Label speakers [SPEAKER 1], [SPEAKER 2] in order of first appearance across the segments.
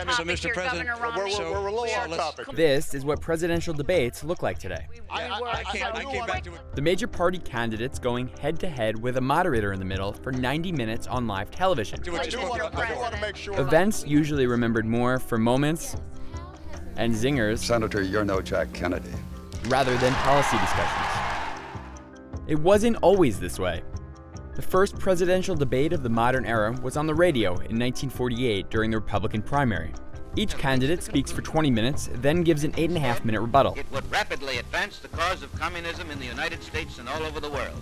[SPEAKER 1] topic
[SPEAKER 2] Mr.
[SPEAKER 1] here,
[SPEAKER 2] President,
[SPEAKER 1] Governor Romney.
[SPEAKER 3] we're a little off topic.
[SPEAKER 4] This is what presidential debates look like today.
[SPEAKER 2] I came back to it.
[SPEAKER 4] The major party candidates going head-to-head with a moderator in the middle for 90 minutes on live television.
[SPEAKER 3] I do want to make sure.
[SPEAKER 4] Events usually remembered more for moments and zingers
[SPEAKER 5] Senator, you're no Jack Kennedy.
[SPEAKER 4] rather than policy discussions. It wasn't always this way. The first presidential debate of the modern era was on the radio in 1948 during the Republican primary. Each candidate speaks for 20 minutes, then gives an 8.5-minute rebuttal.
[SPEAKER 6] It would rapidly advance the cause of communism in the United States and all over the world.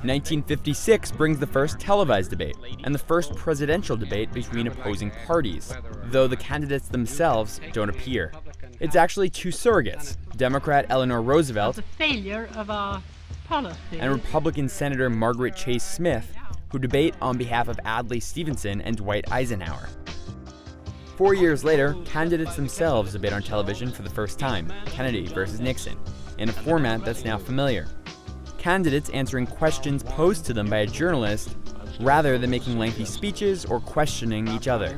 [SPEAKER 4] 1956 brings the first televised debate and the first presidential debate between opposing parties, though the candidates themselves don't appear. It's actually two surrogates, Democrat Eleanor Roosevelt
[SPEAKER 7] The failure of our policy.
[SPEAKER 4] and Republican Senator Margaret Chase Smith, who debate on behalf of Adlai Stevenson and Dwight Eisenhower. 4 years later, candidates themselves debate on television for the first time, Kennedy versus Nixon, in a format that's now familiar. Candidates answering questions posed to them by a journalist rather than making lengthy speeches or questioning each other.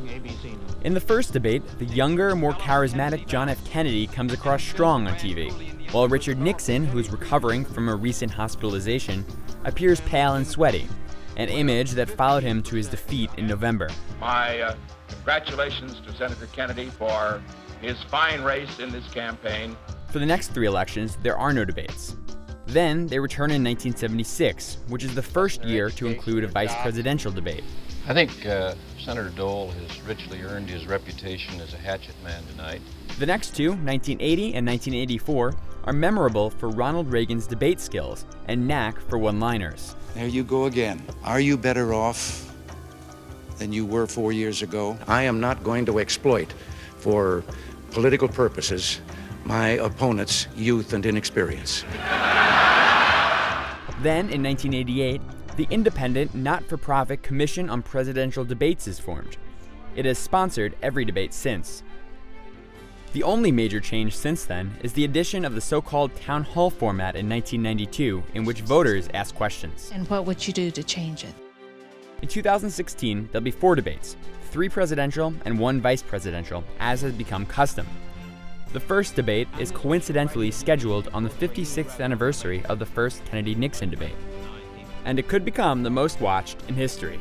[SPEAKER 4] In the first debate, the younger, more charismatic John F. Kennedy comes across strong on TV, while Richard Nixon, who's recovering from a recent hospitalization, appears pale and sweaty, an image that followed him to his defeat in November.
[SPEAKER 8] My congratulations to Senator Kennedy for his fine race in this campaign.
[SPEAKER 4] For the next 3 elections, there are no debates. Then they return in 1976, which is the first year to include a vice presidential debate.
[SPEAKER 9] I think Senator Dole has richly earned his reputation as a hatchet man tonight.
[SPEAKER 4] The next two, 1980 and 1984, are memorable for Ronald Reagan's debate skills and knack for one-liners.
[SPEAKER 10] There you go again. Are you better off than you were 4 years ago? I am not going to exploit, for political purposes, my opponent's youth and inexperience.
[SPEAKER 4] Then, in 1988, the independent, not-for-profit Commission on Presidential Debates is formed. It has sponsored every debate since. The only major change since then is the addition of the so-called town hall format in 1992, in which voters ask questions.
[SPEAKER 7] And what would you do to change it?
[SPEAKER 4] In 2016, there'll be 4 debates, 3 presidential and 1 vice presidential, as has become custom. The first debate is coincidentally scheduled on the 56th anniversary of the first Kennedy-Nixon debate, and it could become the most watched in history.